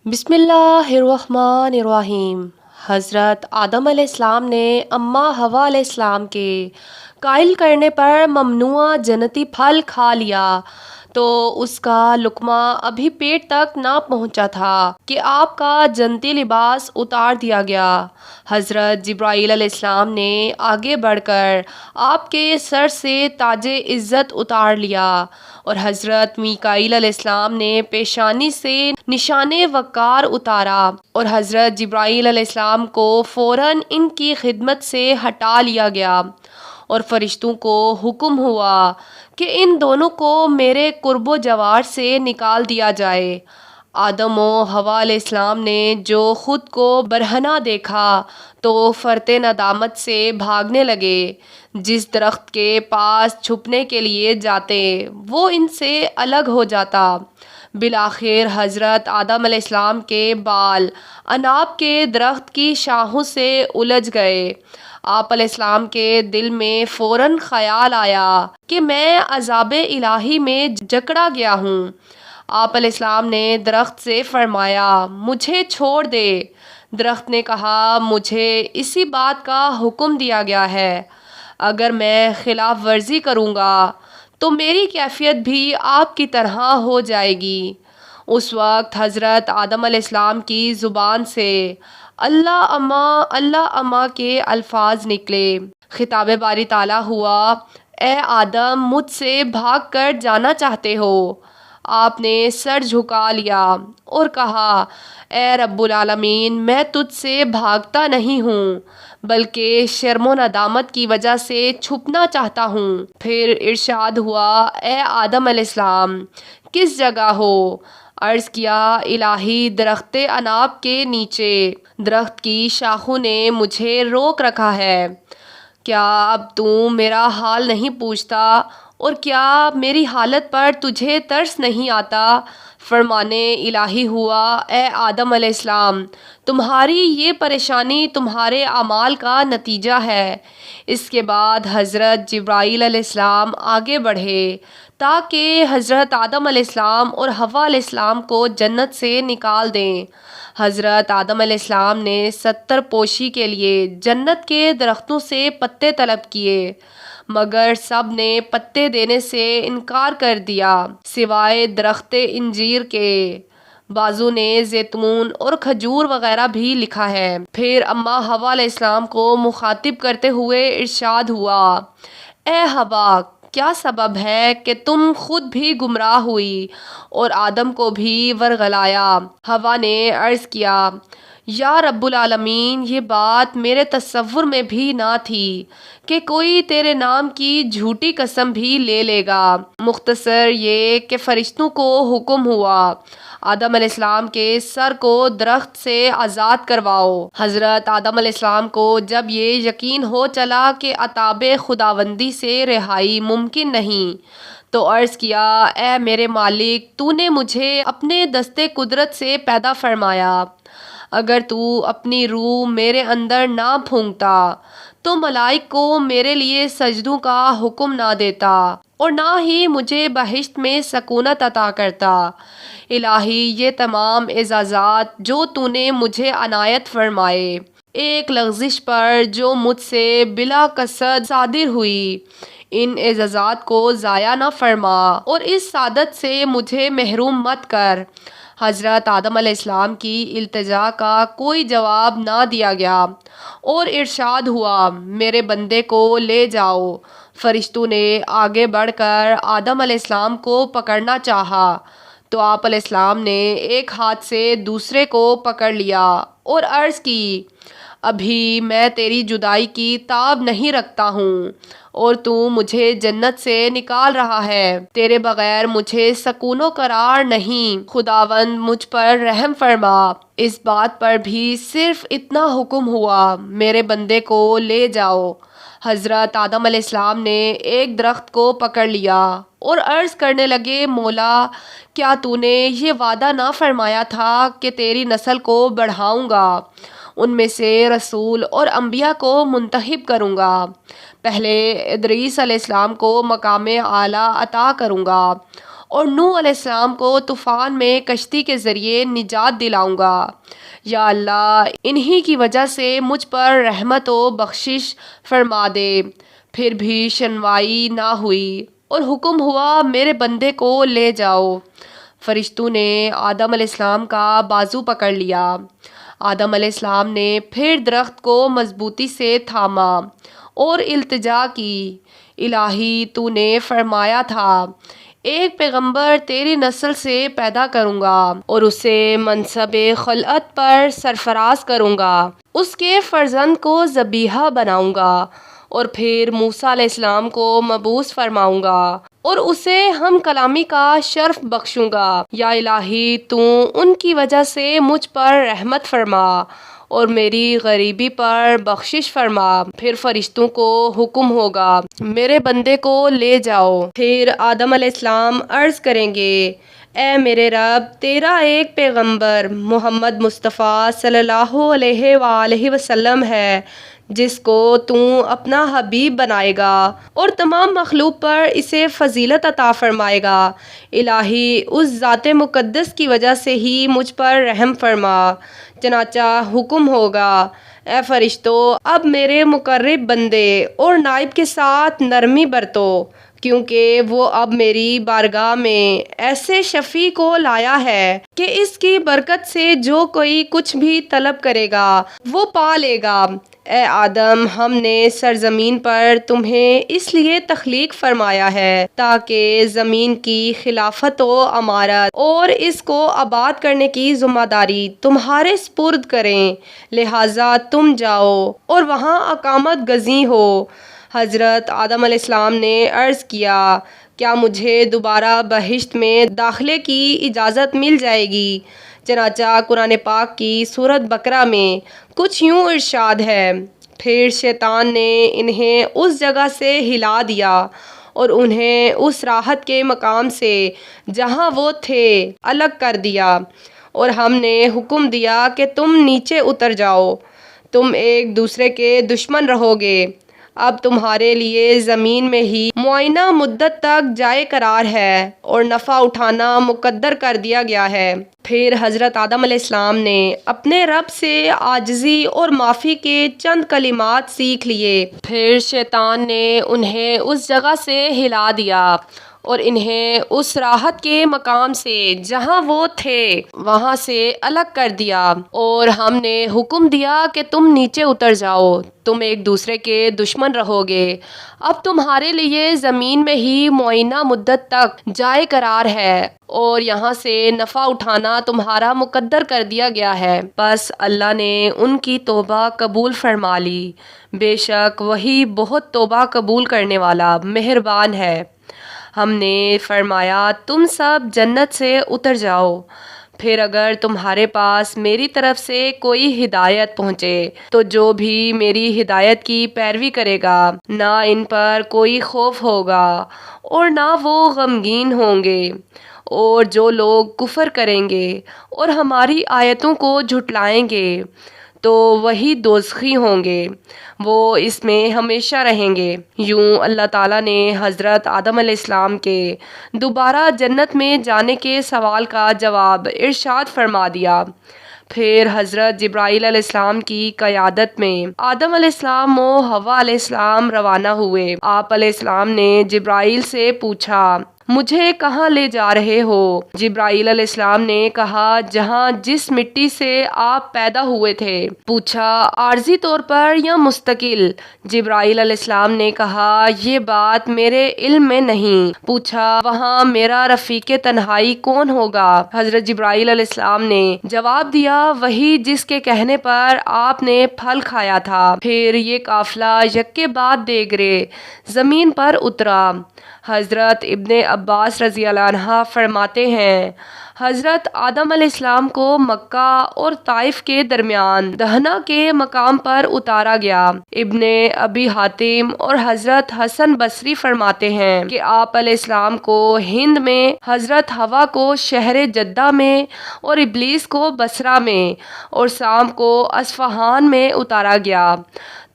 بسم اللہ الرحمن الرحیم۔ حضرت آدم علیہ السلام نے اماں حوا علیہ السلام کے قائل کرنے پر ممنوع جنتی پھل کھا لیا تو اس کا لقمہ ابھی پیٹ تک نہ پہنچا تھا کہ آپ کا جنتی لباس اتار دیا گیا۔ حضرت جبرائیل علیہ السلام نے آگے بڑھ کر آپ کے سر سے تاج عزت اتار لیا اور حضرت میکائیل علیہ السلام نے پیشانی سے نشان وقار اتارا اور حضرت جبرائیل علیہ السلام کو فوراً ان کی خدمت سے ہٹا لیا گیا اور فرشتوں کو حکم ہوا کہ ان دونوں کو میرے قرب و جوار سے نکال دیا جائے۔ آدم و حوا علیہ السلام نے جو خود کو برہنہ دیکھا تو فرط ندامت سے بھاگنے لگے۔ جس درخت کے پاس چھپنے کے لیے جاتے وہ ان سے الگ ہو جاتا۔ بالآخر حضرت آدم علیہ السلام کے بال عناب کے درخت کی شاخوں سے الجھ گئے۔ آپ علیہ السلام کے دل میں فوراً خیال آیا کہ میں عذاب الہی میں جکڑا گیا ہوں۔ آپ علیہ السلام نے درخت سے فرمایا، مجھے چھوڑ دے۔ درخت نے کہا، مجھے اسی بات کا حکم دیا گیا ہے، اگر میں خلاف ورزی کروں گا تو میری کیفیت بھی آپ کی طرح ہو جائے گی۔ اس وقت حضرت آدم علیہ السلام کی زبان سے اللہ اما کے الفاظ نکلے۔ خطاب باری تعالیٰ ہوا، اے آدم، مجھ سے بھاگ کر جانا چاہتے ہو؟ آپ نے سر جھکا لیا اور کہا، اے رب العالمین، میں تجھ سے بھاگتا نہیں ہوں بلکہ شرم و ندامت کی وجہ سے چھپنا چاہتا ہوں۔ پھر ارشاد ہوا، اے آدم علیہ السلام، کس جگہ ہو؟ عرض کیا، الہی درخت عناب کے نیچے۔ درخت کی شاخوں نے مجھے روک رکھا ہے۔ کیا اب تو میرا حال نہیں پوچھتا اور کیا میری حالت پر تجھے ترس نہیں آتا؟ فرمانے الہی ہوا، اے آدم علیہ السلام، تمہاری یہ پریشانی تمہارے اعمال کا نتیجہ ہے۔ اس کے بعد حضرت جبرائیل علیہ السلام آگے بڑھے تاکہ حضرت آدم علیہ السلام اور حوا علیہ السلام کو جنت سے نکال دیں۔ حضرت آدم علیہ السلام نے 70 پوشی کے لیے جنت کے درختوں سے پتے طلب کیے مگر سب نے پتے دینے سے انکار کر دیا سوائے درخت انجیر کے۔ بعضوں نے زیتون اور کھجور وغیرہ بھی لکھا ہے۔ پھر اماں حوا علیہ السلام کو مخاطب کرتے ہوئے ارشاد ہوا، اے حوا، کیا سبب ہے کہ تم خود بھی گمراہ ہوئی اور آدم کو بھی ورغلایا؟ حوا نے عرض کیا، یا رب العالمین، یہ بات میرے تصور میں بھی نہ تھی کہ کوئی تیرے نام کی جھوٹی قسم بھی لے لے گا۔ مختصر یہ کہ فرشتوں کو حکم ہوا، آدم علیہ السلام کے سر کو درخت سے آزاد کرواؤ۔ حضرت آدم علیہ السلام کو جب یہ یقین ہو چلا کہ عتاب خداوندی سے رہائی ممکن نہیں تو عرض کیا، اے میرے مالک، تو نے مجھے اپنے دست قدرت سے پیدا فرمایا۔ اگر تو اپنی روح میرے اندر نہ پھونکتا تو ملائک کو میرے لیے سجدوں کا حکم نہ دیتا اور نہ ہی مجھے بہشت میں سکونت عطا کرتا۔ الہی، یہ تمام اعزازات جو تو نے مجھے عنایت فرمائے، ایک لغزش پر جو مجھ سے بلا قصد صادر ہوئی، ان اعزازات کو ضائع نہ فرما اور اس سعادت سے مجھے محروم مت کر۔ حضرت آدم علیہ السلام کی التجا کا کوئی جواب نہ دیا گیا اور ارشاد ہوا، میرے بندے کو لے جاؤ۔ فرشتوں نے آگے بڑھ کر آدم علیہ السلام کو پکڑنا چاہا تو آپ علیہ السلام نے ایک ہاتھ سے دوسرے کو پکڑ لیا اور عرض کی، ابھی میں تیری جدائی کی تاب نہیں رکھتا ہوں اور تو مجھے جنت سے نکال رہا ہے۔ تیرے بغیر مجھے سکون و قرار نہیں، خداوند مجھ پر رحم فرما۔ اس بات پر بھی صرف اتنا حکم ہوا، میرے بندے کو لے جاؤ۔ حضرت آدم علیہ السلام نے ایک درخت کو پکڑ لیا اور عرض کرنے لگے، مولا، کیا تو نے یہ وعدہ نہ فرمایا تھا کہ تیری نسل کو بڑھاؤں گا، ان میں سے رسول اور انبیاء کو منتخب کروں گا، پہلے ادریس علیہ السلام کو مقام اعلیٰ عطا کروں گا اور نوح علیہ السلام کو طوفان میں کشتی کے ذریعے نجات دلاؤں گا۔ یا اللہ انہی کی وجہ سے مجھ پر رحمت و بخشش فرما دے۔ پھر بھی شنوائی نہ ہوئی اور حکم ہوا میرے بندے کو لے جاؤ۔ فرشتوں نے آدم علیہ السلام کا بازو پکڑ لیا۔ آدم علیہ السلام نے پھر درخت کو مضبوطی سے تھاما اور التجا کی۔ الہی تو نے فرمایا تھا ایک پیغمبر تیری نسل سے پیدا کروں گا اور اسے منصب خلعت پر سرفراز کروں گا، اس کے فرزند کو ذبیحہ بناؤں گا اور پھر موسیٰ علیہ السلام کو مبعوث فرماؤں گا اور اسے ہم کلامی کا شرف بخشوں گا۔ یا الہی تو ان کی وجہ سے مجھ پر رحمت فرما اور میری غریبی پر بخشش فرما۔ پھر فرشتوں کو حکم ہوگا میرے بندے کو لے جاؤ۔ پھر آدم علیہ السلام عرض کریں گے اے میرے رب، تیرا ایک پیغمبر محمد مصطفیٰ صلی اللہ علیہ وآلہ وسلم ہے جس کو تو اپنا حبیب بنائے گا اور تمام مخلوق پر اسے فضیلت عطا فرمائے گا۔ الہی اس ذات مقدس کی وجہ سے ہی مجھ پر رحم فرما۔ چنانچہ حکم ہوگا اے فرشتو، اب میرے مقرب بندے اور نائب کے ساتھ نرمی برتو، کیونکہ وہ اب میری بارگاہ میں ایسے شفیع کو لایا ہے کہ اس کی برکت سے جو کوئی کچھ بھی طلب کرے گا وہ پا لے گا۔ اے آدم، ہم نے سرزمین پر تمہیں اس لیے تخلیق فرمایا ہے تاکہ زمین کی خلافت و امارت اور اس کو آباد کرنے کی ذمہ داری تمہارے سپرد کریں، لہٰذا تم جاؤ اور وہاں اقامت گزیں ہو۔ حضرت آدم علیہ السلام نے عرض کیا کیا مجھے دوبارہ بہشت میں داخلے کی اجازت مل جائے گی؟ چنانچہ قرآن پاک کی سورۃ بقرہ میں کچھ یوں ارشاد ہے پھر شیطان نے انہیں اس جگہ سے ہلا دیا اور انہیں اس راحت کے مقام سے جہاں وہ تھے الگ کر دیا، اور ہم نے حکم دیا کہ تم نیچے اتر جاؤ، تم ایک دوسرے کے دشمن رہو گے۔ اب تمہارے لیے زمین میں ہی معینہ مدت تک جائے قرار ہے اور نفع اٹھانا مقدر کر دیا گیا ہے۔ پھر حضرت آدم علیہ السلام نے اپنے رب سے عاجزی اور معافی کے چند کلمات سیکھ لیے۔ پھر شیطان نے انہیں اس جگہ سے ہلا دیا اور انہیں اس راحت کے مقام سے جہاں وہ تھے وہاں سے الگ کر دیا، اور ہم نے حکم دیا کہ تم نیچے اتر جاؤ، تم ایک دوسرے کے دشمن رہو گے۔ اب تمہارے لیے زمین میں ہی معینہ مدت تک جائے قرار ہے اور یہاں سے نفع اٹھانا تمہارا مقدر کر دیا گیا ہے۔ بس اللہ نے ان کی توبہ قبول فرما لی، بے شک وہی بہت توبہ قبول کرنے والا مہربان ہے۔ ہم نے فرمایا تم سب جنت سے اتر جاؤ، پھر اگر تمہارے پاس میری طرف سے کوئی ہدایت پہنچے تو جو بھی میری ہدایت کی پیروی کرے گا نہ ان پر کوئی خوف ہوگا اور نہ وہ غمگین ہوں گے، اور جو لوگ کفر کریں گے اور ہماری آیتوں کو جھٹلائیں گے تو وہی دوزخی ہوں گے، وہ اس میں ہمیشہ رہیں گے۔ یوں اللہ تعالیٰ نے حضرت آدم علیہ السلام کے دوبارہ جنت میں جانے کے سوال کا جواب ارشاد فرما دیا۔ پھر حضرت جبرائیل علیہ السلام کی قیادت میں آدم علیہ السلام و حوا علیہ السلام روانہ ہوئے۔ آپ علیہ السلام نے جبرائیل سے پوچھا مجھے کہاں لے جا رہے ہو؟ جبرائیل علیہ السلام نے کہا جہاں جس مٹی سے آپ پیدا ہوئے تھے۔ پوچھا عارضی طور پر یا مستقل؟ جبرائیل علیہ السلام نے کہا یہ بات میرے علم میں نہیں۔ پوچھا وہاں میرا رفیق تنہائی کون ہوگا؟ حضرت جبرائیل علیہ السلام نے جواب دیا وہی جس کے کہنے پر آپ نے پھل کھایا تھا۔ پھر یہ قافلہ یکے بعد دیگرے زمین پر اترا۔ حضرت ابن عباس رضی اللہ عنہ فرماتے ہیں حضرت آدم علیہ السلام کو مکہ اور طائف کے درمیان دہنا کے مقام پر اتارا گیا۔ ابن ابی حاتم اور حضرت حسن بصری فرماتے ہیں کہ آپ علیہ السلام کو ہند میں، حضرت حوا کو شہر جدہ میں اور ابلیس کو بصرہ میں اور سام کو اصفہان میں اتارا گیا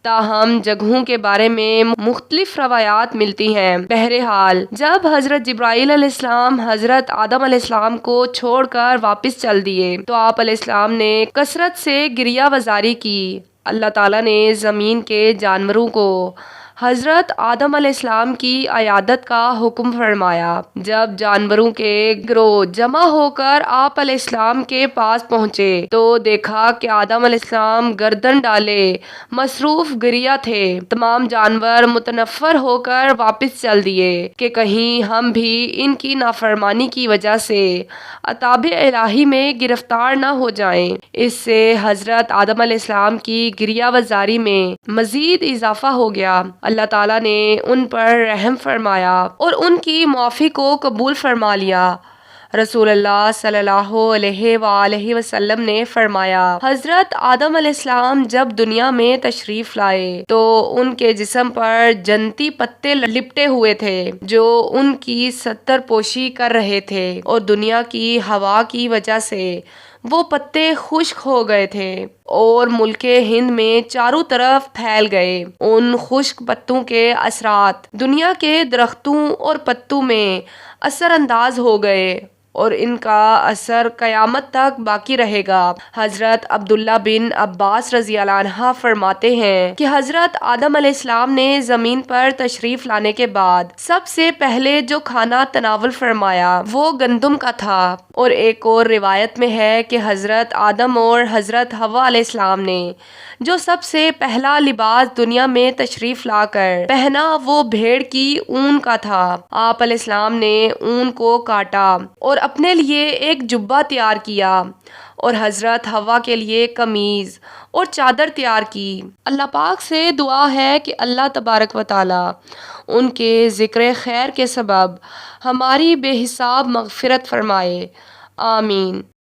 تاہم جگہوں کے بارے میں مختلف روایات ملتی ہیں۔ بہرحال جب حضرت جبرائیل علیہ السلام حضرت آدم علیہ السلام کو چھوڑ کر واپس چل دیے تو آپ علیہ السلام نے کثرت سے گریہ وزاری کی۔ اللہ تعالیٰ نے زمین کے جانوروں کو حضرت آدم علیہ السلام کی عیادت کا حکم فرمایا۔ جب جانوروں کے گروہ جمع ہو کر آپ علیہ السلام کے پاس پہنچے تو دیکھا کہ آدم علیہ السلام گردن ڈالے مصروف گریہ تھے۔ تمام جانور متنفر ہو کر واپس چل دیے کہ کہیں ہم بھی ان کی نافرمانی کی وجہ سے عذاب الہی میں گرفتار نہ ہو جائیں۔ اس سے حضرت آدم علیہ السلام کی گریہ وزاری میں مزید اضافہ ہو گیا۔ اللہ تعالیٰ نے ان پر رحم فرمایا اور ان کی معافی کو قبول فرما لیا۔ رسول اللہ صلی اللہ علیہ وآلہ وسلم نے فرمایا، حضرت آدم علیہ السلام جب دنیا میں تشریف لائے تو ان کے جسم پر جنتی پتے لپٹے ہوئے تھے جو ان کی ستر پوشی کر رہے تھے، اور دنیا کی ہوا کی وجہ سے وہ پتے خشک ہو گئے تھے اور ملک ہند میں چاروں طرف پھیل گئے۔ ان خشک پتوں کے اثرات دنیا کے درختوں اور پتوں میں اثر انداز ہو گئے اور ان کا اثر قیامت تک باقی رہے گا۔ حضرت عبداللہ بن عباس رضی اللہ عنہ فرماتے ہیں کہ حضرت آدم علیہ السلام نے زمین پر تشریف لانے کے بعد سب سے پہلے جو کھانا تناول فرمایا وہ گندم کا تھا، اور ایک اور روایت میں ہے کہ حضرت آدم اور حضرت حوا علیہ السلام نے جو سب سے پہلا لباس دنیا میں تشریف لا کر پہنا وہ بھیڑ کی اون کا تھا۔ آپ علیہ السلام نے اون کو کاٹا اور اپنے لیے ایک جبہ تیار کیا اور حضرت حوا کے لیے قمیض اور چادر تیار کی۔ اللہ پاک سے دعا ہے کہ اللہ تبارک و تعالی ان کے ذکر خیر کے سبب ہماری بے حساب مغفرت فرمائے، آمین۔